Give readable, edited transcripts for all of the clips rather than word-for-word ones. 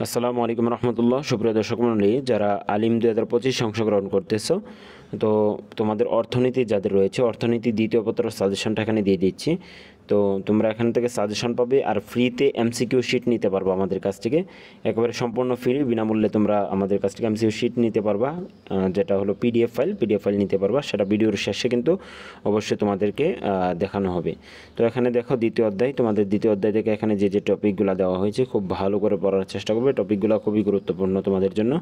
আসসালামু আলাইকুম রহমতুল্লাহ। সুপ্রিয় দর্শক মণ্ডলী, যারা আলিম 2025 অংশগ্রহণ করতেছো, তো তোমাদের অর্থনীতি যাদের রয়েছে, অর্থনীতি দ্বিতীয় পত্র সাজেশনটা এখানে দিয়ে দিচ্ছি। তো তোমরা এখান থেকে সাজেশন পাবে আর ফ্রিতে এমসিকিউ শিট নিতে পারবো আমাদের কাছ থেকে, একেবারে সম্পূর্ণ ফ্রি বিনামূল্যে তোমরা আমাদের কাছ থেকে এমসিকিউ শিট নিতে পারবা, যেটা হলো পিডিএফ ফাইল নিতে পারবা। সেটা ভিডিওর শেষে কিন্তু অবশ্যই তোমাদেরকে দেখানো হবে। তো এখানে দেখো তোমাদের দ্বিতীয় অধ্যায় থেকে এখানে যে টপিকগুলো দেওয়া হয়েছে খুব ভালো করে পড়ার চেষ্টা করবে, টপিকগুলো খুবই গুরুত্বপূর্ণ তোমাদের জন্য।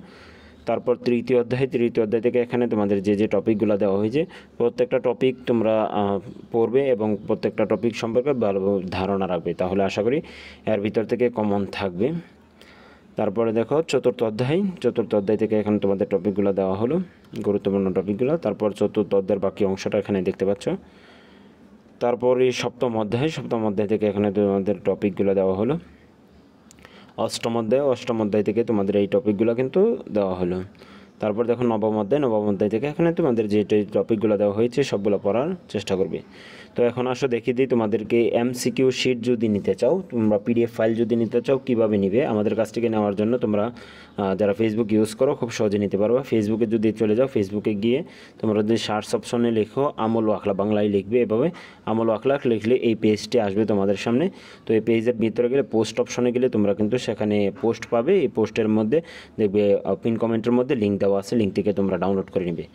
তারপর তৃতীয় অধ্যায় থেকে এখানে তোমাদের যে টপিকগুলো দেওয়া হয়েছে প্রত্যেকটা টপিক তোমরা পড়বে এবং প্রত্যেকটা টপিক সম্পর্কে ভালো ধারণা রাখবে, তাহলে আশা করি এর ভিতর থেকে কমন থাকবে। তারপরে দেখো চতুর্থ অধ্যায় থেকে এখানে তোমাদের টপিকগুলো দেওয়া হলো, গুরুত্বপূর্ণ টপিকগুলো। তারপর চতুর্থ অধ্যায়ের বাকি অংশটা এখানে দেখতে পাচ্ছ। তারপরে সপ্তম অধ্যায় থেকে এখানে তোমাদের টপিকগুলো দেওয়া হলো। অষ্টম অধ্যায় থেকে তোমাদের এই টপিকগুলো কিন্তু দেওয়া হলো। তারপর দেখো নবম অধ্যায় থেকে এখানে তোমাদের যে টপিকগুলো দেওয়া হয়েছে সবগুলো পড়ার চেষ্টা করবে। তো এখন আসো দেখিয়ে দিই তোমাদেরকে এমসিকিউ শিট যদি নিতে চাও, তোমরা পিডিএফ ফাইল যদি নিতে চাও কীভাবে নিবে। আমাদের কাছ থেকে নেওয়ার জন্য তোমরা যারা ফেসবুক ইউজ করো খুব সহজে নিতে পারবে। ফেসবুকে যদি চলে যাও, ফেসবুকে গিয়ে তোমরা যদি সার্চ অপশনে লেখো আমল ও আখলাক, বাংলায় লিখবে এভাবে আমল ও আখলাক লিখলে এই পেজটি আসবে তোমাদের সামনে। তো এই পেজের ভিতরে গেলে পোস্ট অপশনে গেলে তোমরা কিন্তু সেখানে পোস্ট পাবে। এই পোস্টের মধ্যে দেখবে পিন কমেন্টের মধ্যে লিঙ্ক দেওয়া আছে, লিঙ্ক থেকে তোমরা ডাউনলোড করে নেবে।